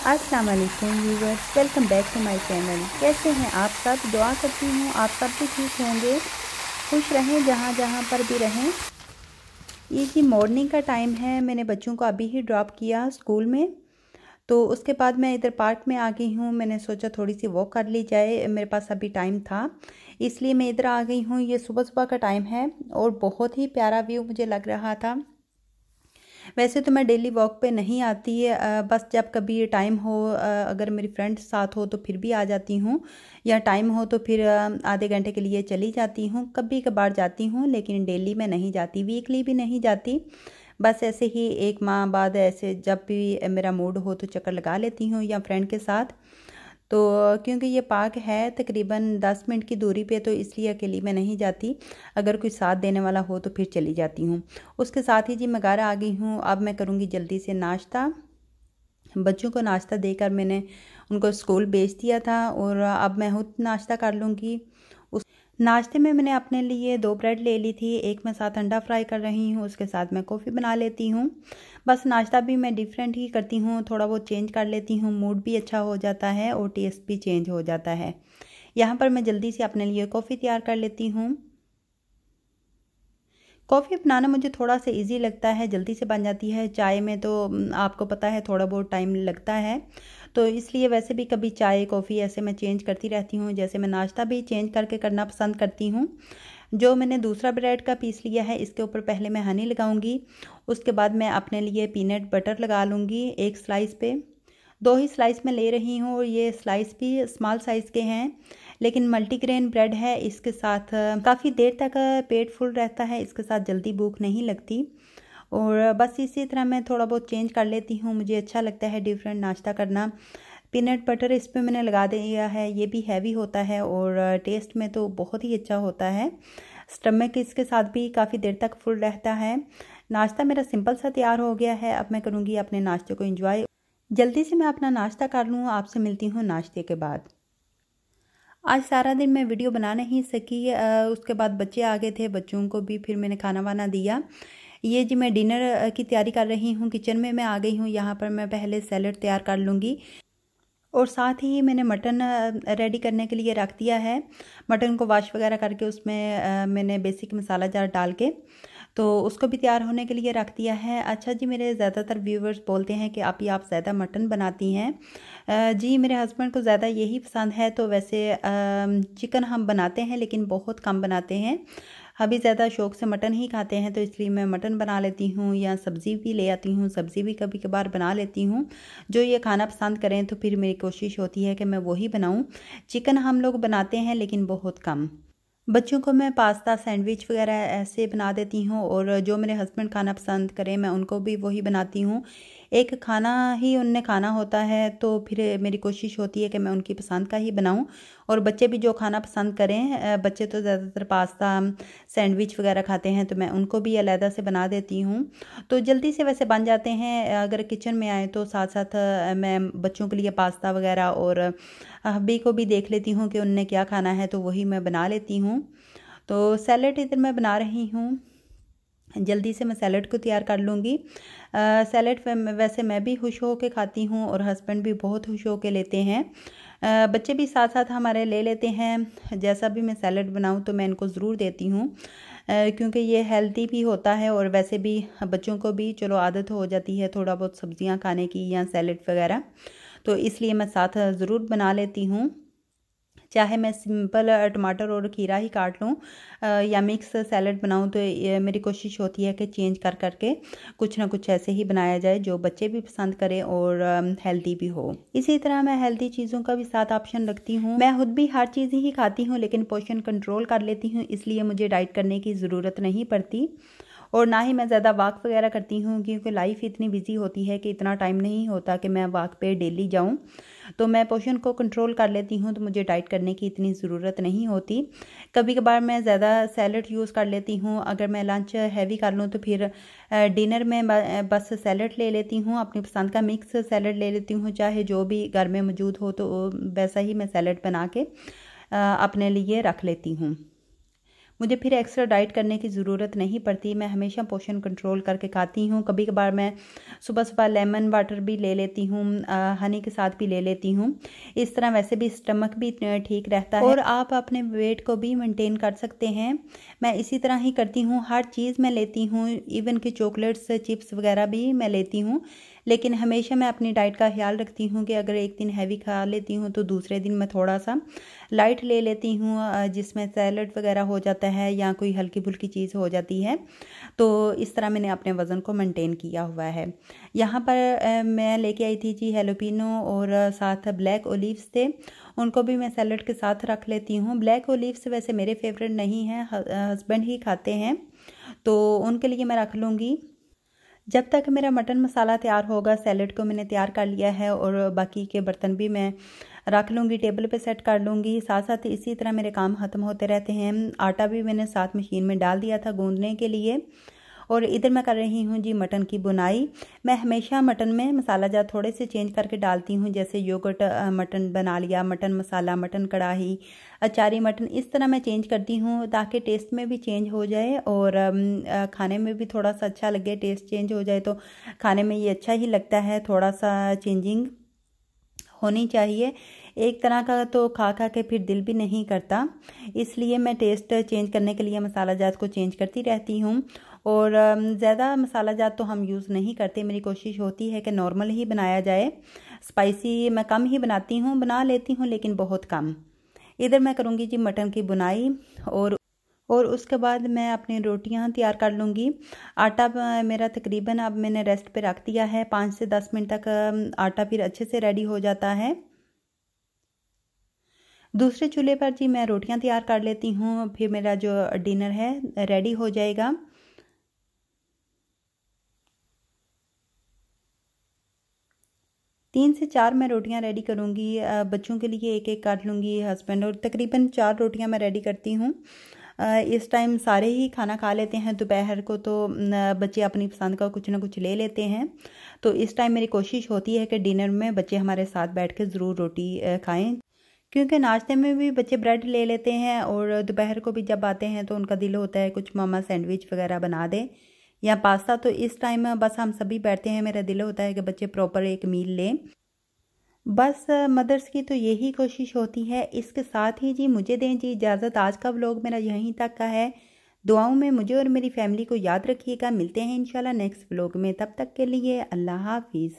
अस्सलाम वालेकुम viewers, welcome back to my channel. कैसे हैं आप सब? दुआ करती हूँ आप सब भी ठीक होंगे, खुश रहें जहाँ जहाँ पर भी रहें। ये जी मॉर्निंग का टाइम है। मैंने बच्चों को अभी ही ड्रॉप किया स्कूल में, तो उसके बाद मैं इधर पार्क में आ गई हूँ। मैंने सोचा थोड़ी सी वॉक कर ली जाए, मेरे पास अभी टाइम था इसलिए मैं इधर आ गई हूँ। ये सुबह सुबह का टाइम है और बहुत ही प्यारा व्यू मुझे लग रहा था। वैसे तो मैं डेली वॉक पे नहीं आती है, बस जब कभी टाइम हो, अगर मेरी फ्रेंड साथ हो तो फिर भी आ जाती हूँ, या टाइम हो तो फिर आधे घंटे के लिए चली जाती हूँ। कभी कभार जाती हूँ लेकिन डेली मैं नहीं जाती, वीकली भी नहीं जाती। बस ऐसे ही एक माह बाद ऐसे जब भी मेरा मूड हो तो चक्कर लगा लेती हूँ या फ्रेंड के साथ। तो क्योंकि ये पार्क है तकरीबन 10 मिनट की दूरी पे, तो इसलिए अकेली मैं नहीं जाती। अगर कोई साथ देने वाला हो तो फिर चली जाती हूँ। उसके साथ ही जी मैं घर आ गई हूँ। अब मैं करूँगी जल्दी से नाश्ता। बच्चों को नाश्ता देकर मैंने उनको स्कूल भेज दिया था और अब मैं खुद नाश्ता कर लूँगी। उस नाश्ते में मैंने अपने लिए 2 ब्रेड ले ली थी, एक मैं साथ अंडा फ्राई कर रही हूँ, उसके साथ मैं कॉफ़ी बना लेती हूँ। बस नाश्ता भी मैं डिफरेंट ही करती हूँ, थोड़ा बहुत चेंज कर लेती हूँ, मूड भी अच्छा हो जाता है और टेस्ट भी चेंज हो जाता है। यहाँ पर मैं जल्दी से अपने लिए कॉफ़ी तैयार कर लेती हूँ। कॉफ़ी बनाना मुझे थोड़ा सा इजी लगता है, जल्दी से बन जाती है। चाय में तो आपको पता है थोड़ा बहुत टाइम लगता है, तो इसलिए वैसे भी कभी चाय कॉफ़ी ऐसे मैं चेंज करती रहती हूँ। जैसे मैं नाश्ता भी चेंज करके करना पसंद करती हूँ। जो मैंने दूसरा ब्रेड का पीस लिया है इसके ऊपर पहले मैं हनी लगाऊंगी, उसके बाद मैं अपने लिए पीनट बटर लगा लूँगी एक स्लाइस पे। 2 ही स्लाइस में ले रही हूँ और ये स्लाइस भी स्मॉल साइज़ के हैं, लेकिन मल्टीग्रेन ब्रेड है। इसके साथ काफ़ी देर तक पेट फुल रहता है, इसके साथ जल्दी भूख नहीं लगती। और बस इसी तरह मैं थोड़ा बहुत चेंज कर लेती हूँ, मुझे अच्छा लगता है डिफरेंट नाश्ता करना। पीनट बटर इस पर मैंने लगा दिया है, ये भी हैवी होता है और टेस्ट में तो बहुत ही अच्छा होता है। स्टमक इसके साथ भी काफ़ी देर तक फुल रहता है। नाश्ता मेरा सिंपल सा तैयार हो गया है। अब मैं करूँगी अपने नाश्ते को एंजॉय। जल्दी से मैं अपना नाश्ता कर लूँ, आपसे मिलती हूँ नाश्ते के बाद। आज सारा दिन मैं वीडियो बना नहीं सकी, उसके बाद बच्चे आ गए थे, बच्चों को भी फिर मैंने खाना वाना दिया। ये जी मैं डिनर की तैयारी कर रही हूँ, किचन में मैं आ गई हूँ। यहाँ पर मैं पहले सैलड तैयार कर लूँगी और साथ ही मैंने मटन रेडी करने के लिए रख दिया है। मटन को वॉश वगैरह करके उसमें मैंने बेसिक मसाला जार डाल के तो उसको भी तैयार होने के लिए रख दिया है। अच्छा जी, मेरे ज़्यादातर व्यूवर्स बोलते हैं कि आप ज़्यादा मटन बनाती हैं। जी मेरे हस्बैंड को ज़्यादा यही पसंद है, तो वैसे चिकन हम बनाते हैं लेकिन बहुत कम बनाते हैं। अभी ज़्यादा शौक़ से मटन ही खाते हैं, तो इसलिए मैं मटन बना लेती हूँ या सब्ज़ी भी ले आती हूँ, सब्ज़ी भी कभी कभार बना लेती हूँ। जो ये खाना पसंद करें तो फिर मेरी कोशिश होती है कि मैं वही बनाऊँ। चिकन हम लोग बनाते हैं लेकिन बहुत कम। बच्चों को मैं पास्ता सैंडविच वगैरह ऐसे बना देती हूँ और जो मेरे हस्बैंड खाना पसंद करें मैं उनको भी वही बनाती हूँ। एक खाना ही उनने खाना होता है, तो फिर मेरी कोशिश होती है कि मैं उनकी पसंद का ही बनाऊँ और बच्चे भी जो खाना पसंद करें। बच्चे तो ज़्यादातर पास्ता सैंडविच वगैरह खाते हैं, तो मैं उनको भी अलहदा से बना देती हूँ। तो जल्दी से वैसे बन जाते हैं। अगर किचन में आए तो साथ साथ मैं बच्चों के लिए पास्ता वगैरह और हब्बी को भी देख लेती हूँ कि उनने क्या खाना है, तो वही मैं बना लेती हूँ। तो सैलेड इधर मैं बना रही हूँ, जल्दी से मैं सैलड को तैयार कर लूँगी। सैलड वैसे मैं भी खुश हो के खाती हूँ और हस्बैंड भी बहुत खुश हो के लेते हैं। बच्चे भी साथ साथ हमारे ले लेते हैं। जैसा भी मैं सैलड बनाऊँ तो मैं इनको ज़रूर देती हूँ, क्योंकि ये हेल्दी भी होता है और वैसे भी बच्चों को भी चलो आदत हो जाती है थोड़ा बहुत सब्जियां खाने की या सैलड वगैरह, तो इसलिए मैं साथ ज़रूर बना लेती हूँ। चाहे मैं सिंपल टमाटर और खीरा ही काट लूँ या मिक्स सैलड बनाऊँ, तो मेरी कोशिश होती है कि चेंज कर करके कुछ ना कुछ ऐसे ही बनाया जाए जो बच्चे भी पसंद करें और हेल्दी भी हो। इसी तरह मैं हेल्दी चीज़ों का भी साथ ऑप्शन रखती हूँ। मैं खुद भी हर चीज़ ही खाती हूँ लेकिन पोर्शन कंट्रोल कर लेती हूँ, इसलिए मुझे डाइट करने की ज़रूरत नहीं पड़ती और ना ही मैं ज़्यादा वॉक वगैरह करती हूँ, क्योंकि लाइफ इतनी बिजी होती है कि इतना टाइम नहीं होता कि मैं वॉक पे डेली जाऊँ। तो मैं पोर्शन को कंट्रोल कर लेती हूँ, तो मुझे डाइट करने की इतनी ज़रूरत नहीं होती। कभी कभार मैं ज़्यादा सैलड यूज़ कर लेती हूँ। अगर मैं लंच हैवी कर लूँ तो फिर डिनर में बस सैलड ले लेती हूँ, अपनी पसंद का मिक्स सैलड ले लेती हूँ, चाहे जो भी घर में मौजूद हो तो वैसा ही मैं सैलड बना के अपने लिए रख लेती हूँ। मुझे फिर एक्स्ट्रा डाइट करने की ज़रूरत नहीं पड़ती। मैं हमेशा पोर्शन कंट्रोल करके खाती हूँ। कभी कभार मैं सुबह सुबह लेमन वाटर भी ले लेती हूँ, हनी के साथ भी ले लेती हूँ। इस तरह वैसे भी स्टमक भी ठीक रहता है और आप अपने वेट को भी मेंटेन कर सकते हैं। मैं इसी तरह ही करती हूँ, हर चीज़ मैं लेती हूँ, इवन कि चॉकलेट्स चिप्स वगैरह भी मैं लेती हूँ। लेकिन हमेशा मैं अपनी डाइट का ख्याल रखती हूँ कि अगर एक दिन हैवी खा लेती हूँ तो दूसरे दिन मैं थोड़ा सा लाइट ले लेती हूँ, जिसमें सैलड वगैरह हो जाता है या कोई हल्की फुल्की चीज़ हो जाती है। तो इस तरह मैंने अपने वज़न को मेंटेन किया हुआ है। यहाँ पर मैं लेके आई थी जी हेलोपिनो और साथ ब्लैक ओलिव्स थे, उनको भी मैं सैलड के साथ रख लेती हूँ। ब्लैक ओलिव्स वैसे मेरे फेवरेट नहीं हैं, हस्बैंड ही खाते हैं, तो उनके लिए मैं रख लूँगी। जब तक मेरा मटन मसाला तैयार होगा, सैलड को मैंने तैयार कर लिया है और बाकी के बर्तन भी मैं रख लूँगी, टेबल पे सेट कर लूँगी। साथ साथ इसी तरह मेरे काम ख़त्म होते रहते हैं। आटा भी मैंने साथ मशीन में डाल दिया था गूंदने के लिए। और इधर मैं कर रही हूँ जी मटन की बुनाई। मैं हमेशा मटन में मसाला जार थोड़े से चेंज करके डालती हूँ, जैसे योगर्ट मटन बना लिया, मटन मसाला, मटन कढ़ाई, अचारी मटन, इस तरह मैं चेंज करती हूँ ताकि टेस्ट में भी चेंज हो जाए और खाने में भी थोड़ा सा अच्छा लगे। टेस्ट चेंज हो जाए तो खाने में ये अच्छा ही लगता है, थोड़ा सा चेंजिंग होनी चाहिए। एक तरह का तो खा खा के फिर दिल भी नहीं करता, इसलिए मैं टेस्ट चेंज करने के लिए मसाला जात को चेंज करती रहती हूँ। और ज़्यादा मसाला जात तो हम यूज़ नहीं करते, मेरी कोशिश होती है कि नॉर्मल ही बनाया जाए। स्पाइसी मैं कम ही बनाती हूँ, बना लेती हूँ लेकिन बहुत कम। इधर मैं करूँगी जी मटन की बुनाई और उसके बाद मैं अपनी रोटियां तैयार कर लूँगी। आटा मेरा तकरीबन अब मैंने रेस्ट पे रख दिया है, 5 से 10 मिनट तक आटा फिर अच्छे से रेडी हो जाता है। दूसरे चूल्हे पर जी मैं रोटियां तैयार कर लेती हूँ, फिर मेरा जो डिनर है रेडी हो जाएगा। तीन से चार मैं रोटियां रेडी करूँगी, बच्चों के लिए एक एक काट लूँगी, हस्बैंड, और तकरीबन 4 रोटियां मैं रेडी करती हूँ। इस टाइम सारे ही खाना खा लेते हैं, दोपहर को तो बच्चे अपनी पसंद का कुछ ना कुछ ले लेते हैं। तो इस टाइम मेरी कोशिश होती है कि डिनर में बच्चे हमारे साथ बैठ के ज़रूर रोटी खाएं, क्योंकि नाश्ते में भी बच्चे ब्रेड ले लेते हैं और दोपहर को भी जब आते हैं तो उनका दिल होता है कुछ मम्मा सैंडविच वगैरह बना दे या पास्ता। तो इस टाइम बस हम सभी बैठते हैं, मेरा दिल होता है कि बच्चे प्रॉपर एक मील लें। बस मदर्स की तो यही कोशिश होती है। इसके साथ ही जी मुझे दें जी इजाज़त, आज का व्लॉग मेरा यहीं तक का है। दुआओं में मुझे और मेरी फैमिली को याद रखिएगा। मिलते हैं इंशाल्लाह नेक्स्ट व्लॉग में, तब तक के लिए अल्लाह हाफिज़।